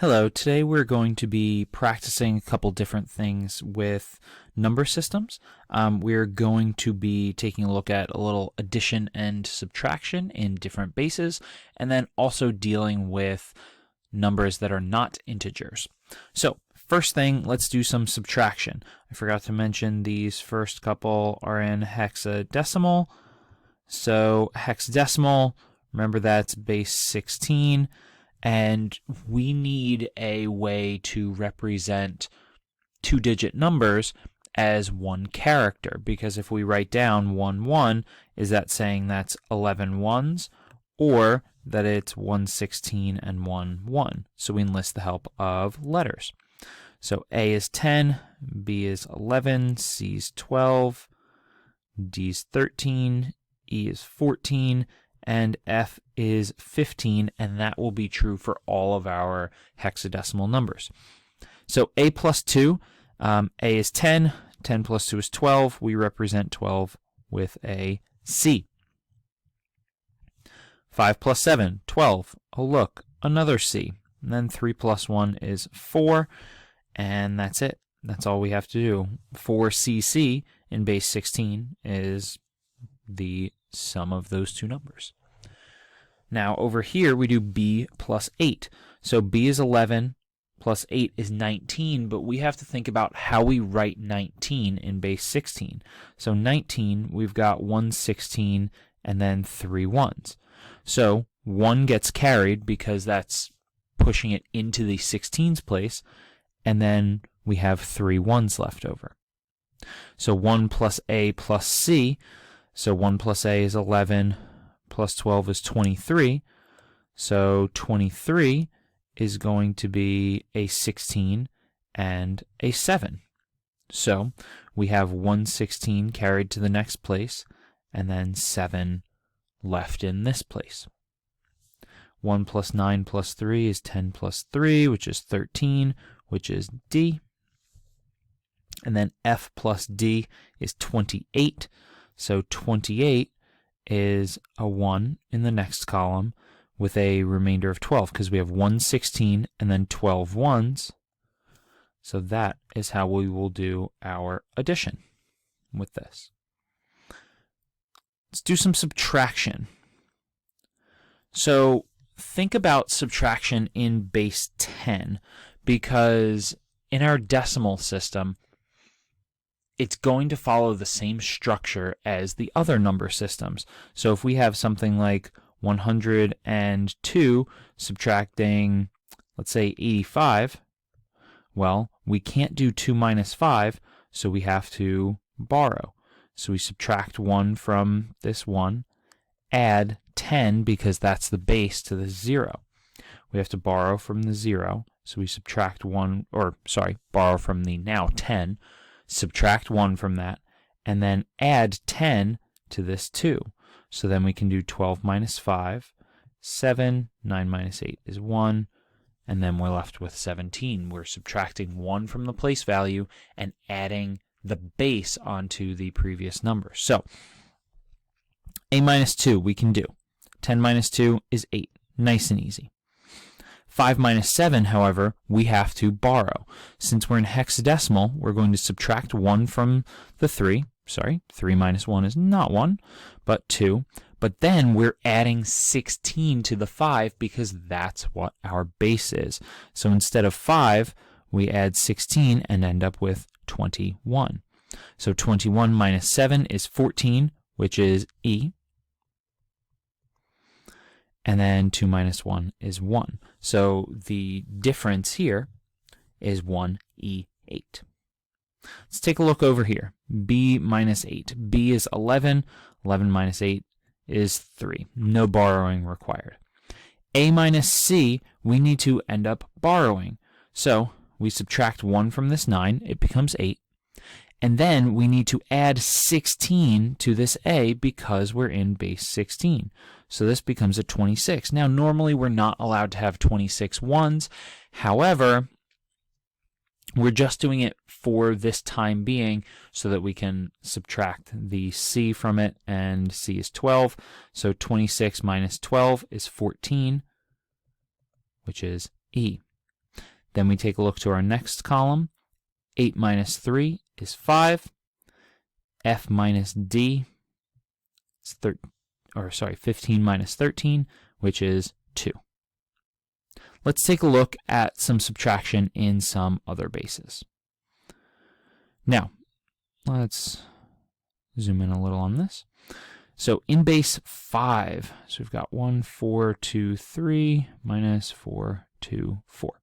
Hello, today we're going to be practicing a couple different things with number systems. We're going to be taking a look at a little addition and subtraction in different bases, and then also dealing with numbers that are not integers. So first thing, let's do some subtraction. I forgot to mention these first couple are in hexadecimal. So hexadecimal, remember that's base 16. And we need a way to represent two-digit numbers as one character, because if we write down 1, 1, is that saying that's 11 ones, or that it's 116 and 1, 1? So we enlist the help of letters. So A is 10, B is 11, C is 12, D is 13, E is 14, and F is 15, and that will be true for all of our hexadecimal numbers. So A plus 2, A is 10, 10 plus 2 is 12. We represent 12 with a C. 5 plus 7, 12. Oh look, another C. And then 3 plus 1 is 4, and that's it. That's all we have to do. 4CC in base 16 is the sum of those two numbers. Now over here we do B plus 8. So B is 11 plus 8 is 19, but we have to think about how we write 19 in base 16. So 19, we've got 116 and then 3 ones. So 1 gets carried because that's pushing it into the 16s place, and then we have 3 ones left over. So 1 plus A plus C. So 1 plus A is 11, plus 12 is 23. So 23 is going to be a 16 and a 7. So we have 116 carried to the next place, and then 7 left in this place. 1 plus 9 plus 3 is 10 plus 3, which is 13, which is D. And then F plus D is 28. So 28 is a 1 in the next column with a remainder of 12, because we have 116 and then 12 ones. So that is how we will do our addition with this. Let's do some subtraction. So think about subtraction in base 10, because in our decimal system, it's going to follow the same structure as the other number systems. So if we have something like 102 subtracting, let's say 85, well, we can't do 2 minus 5, so we have to borrow. So we subtract 1 from this 1, add 10 because that's the base to the 0. We have to borrow from the 0, so we subtract borrow from the now 10, subtract 1 from that, and then add 10 to this 2. So then we can do 12 minus 5, 7, 9 minus 8 is 1, and then we're left with 17. We're subtracting 1 from the place value and adding the base onto the previous number. So A minus 2 we can do. 10 minus 2 is 8. Nice and easy. 5 minus 7, however, we have to borrow. Since we're in hexadecimal, we're going to subtract 1 from the 3. 3 minus 1 is not 1, but 2. But then we're adding 16 to the 5 because that's what our base is. So instead of 5, we add 16 and end up with 21. So 21 minus 7 is 14, which is E. And then 2 minus 1 is 1. So the difference here is 1E8. Let's take a look over here. B minus 8. B is 11. 11 minus 8 is 3. No borrowing required. A minus C, we need to end up borrowing. So we subtract 1 from this 9. It becomes 8. And then we need to add 16 to this A because we're in base 16. So this becomes a 26. Now, normally we're not allowed to have 26 ones. However, we're just doing it for this time being so that we can subtract the C from it, and C is 12. So 26 minus 12 is 14, which is E. Then we take a look to our next column. 8 minus 3 is 5. F minus D is 15 minus 13, which is 2. Let's take a look at some subtraction in some other bases. Now, let's zoom in a little on this. So in base 5, so we've got 1, 4, 2, 3, minus 4, 2, 4.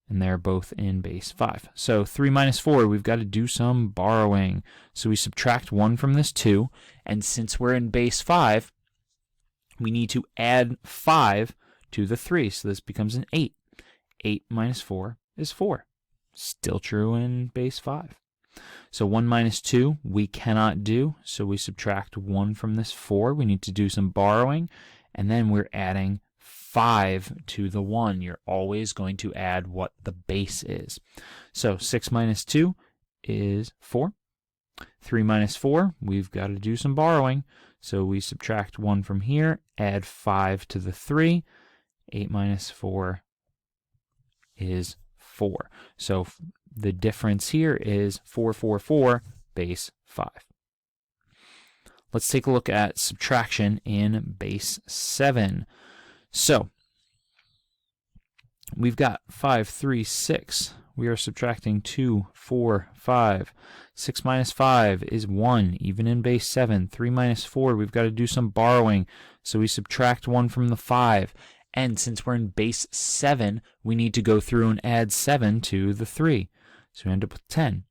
And they're both in base 5. So 3 minus 4, we've got to do some borrowing. So we subtract 1 from this 2, and since we're in base 5, we need to add 5 to the 3, so this becomes an 8. 8 minus 4 is 4. Still true in base 5. So 1 minus 2 we cannot do, so we subtract 1 from this 4. We need to do some borrowing, and then we're adding 5 to the 1. You're always going to add what the base is. So 6 minus 2 is 4. 3 minus 4, we've got to do some borrowing. So we subtract 1 from here, add 5 to the 3. 8 minus 4 is 4. So the difference here is 4, 4, 4, base 5. Let's take a look at subtraction in base 7. So we've got 5, 3, 6. We are subtracting 2, 4, 5. 6 minus 5 is 1, even in base 7. 3 minus 4, we've got to do some borrowing, so we subtract 1 from the 5. And since we're in base 7, we need to go through and add 7 to the 3. So we end up with 10.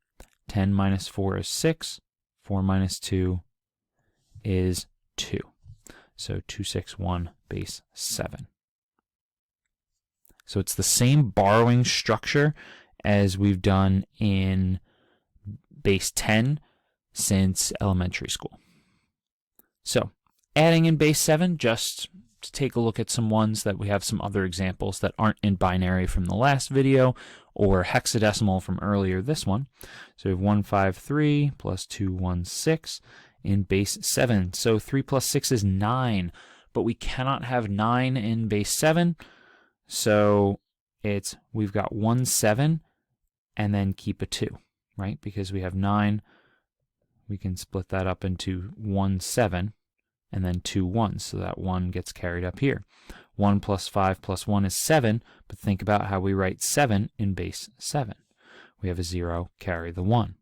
10 minus 4 is 6. 4 minus 2 is 2. So 2, 6, 1, base 7. So it's the same borrowing structure as we've done in base 10 since elementary school. So adding in base 7, just to take a look at some ones that we have some other examples that aren't in binary from the last video or hexadecimal from earlier this one. So we have 153 plus 216 in base 7. So 3 plus 6 is 9, but we cannot have 9 in base 7. So we've got 1 7 and then keep a 2, right? Because we have 9, we can split that up into 1 7 and then 2 1s, so that 1 gets carried up here. 1 plus 5 plus 1 is 7, but think about how we write 7 in base 7. We have a 0, carry the 1.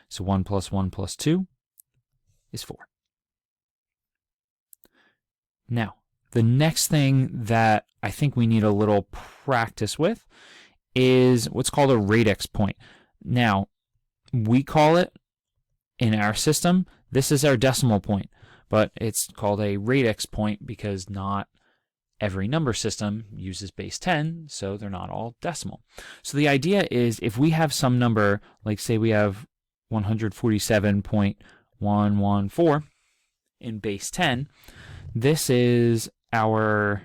So 1 plus 2 is 4. Now, the next thing that I think we need a little practice with is what's called a radix point. Now, we call it, in our system, this is our decimal point, but it's called a radix point because not every number system uses base 10, so they're not all decimal. So the idea is if we have some number, like say we have 147.114 in base 10, this is our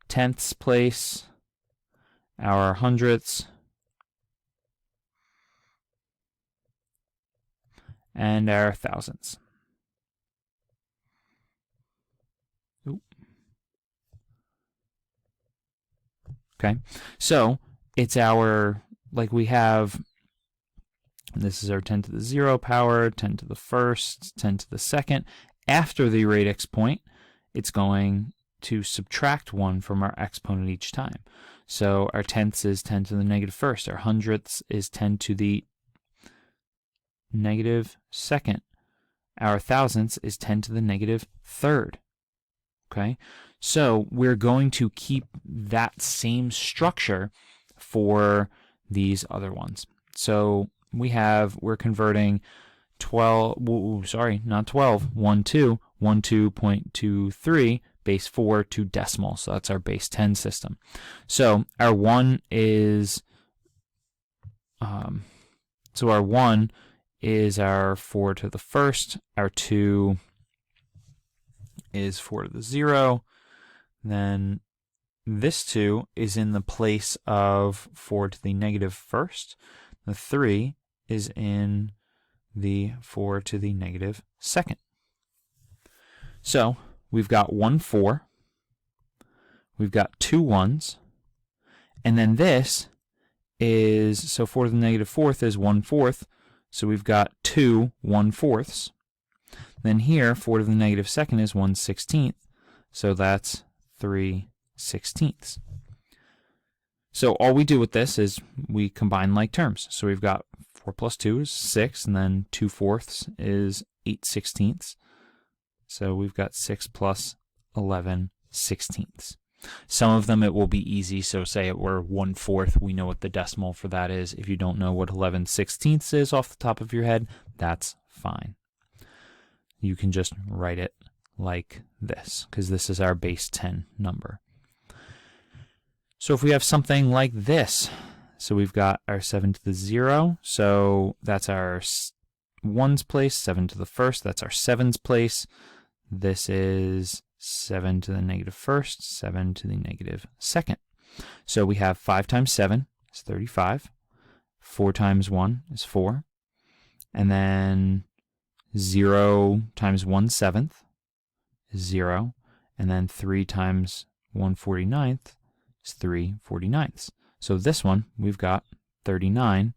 tenths place, our hundredths, and our thousandths. Okay, so it's our, like we have, this is our 10 to the 0 power, 10 to the first, 10 to the second. After the radix point, it's going to subtract 1 from our exponent each time. So our tenths is 10 to the negative first. Our hundredths is 10 to the negative second. Our thousandths is 10 to the negative third. Okay, so we're going to keep that same structure for these other ones. So we're converting 12, sorry, not 12, 12.23 base 4 to decimal. So that's our base 10 system. So our 1 is, our 1 is our 4 to the first, our 2 is 4 to the 0, then this 2 is in the place of 4 to the negative first, the 3 is in the 4 to the negative second. So we've got 1 4, we've got 2 1s, And then this is, so 4 to the negative fourth is 1/4. So we've got 2 1/4. Then here, 4 to the negative second is 1/16. So that's 3/16. So all we do with this is we combine like terms. So we've got 4 plus 2 is 6, and then 2/4 is 8/16. So we've got 6 plus 11/16. Some of them it will be easy, so say it were 1/4, we know what the decimal for that is. If you don't know what 11/16 is off the top of your head, that's fine. You can just write it like this, because this is our base 10 number. So if we have something like this, so we've got our 7 to the 0, so that's our 1's place, 7 to the first, that's our 7's place. This is 7 to the negative first, 7 to the negative second. So we have 5 times 7 is 35, 4 times 1 is 4, and then 0 times 1/7 is 0, and then 3 times 1/49 is 3/49. So this one, we've got 39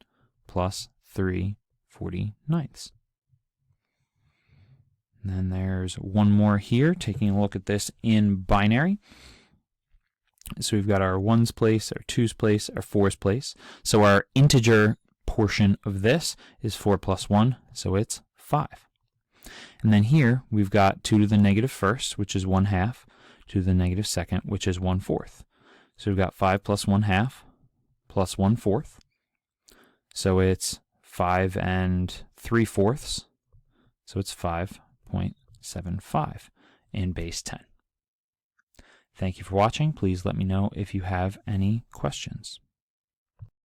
plus 3/49. And then there's one more here, taking a look at this in binary. So we've got our 1's place, our 2's place, our 4's place. So our integer portion of this is 4 plus 1, so it's 5. And then here we've got 2 to the negative first, which is 1/2, 2 to the negative second, which is 1/4. So we've got 5 plus 1/2 plus 1/4. So it's 5 and 3/4. So it's 5.75 in base 10. Thank you for watching. Please let me know if you have any questions.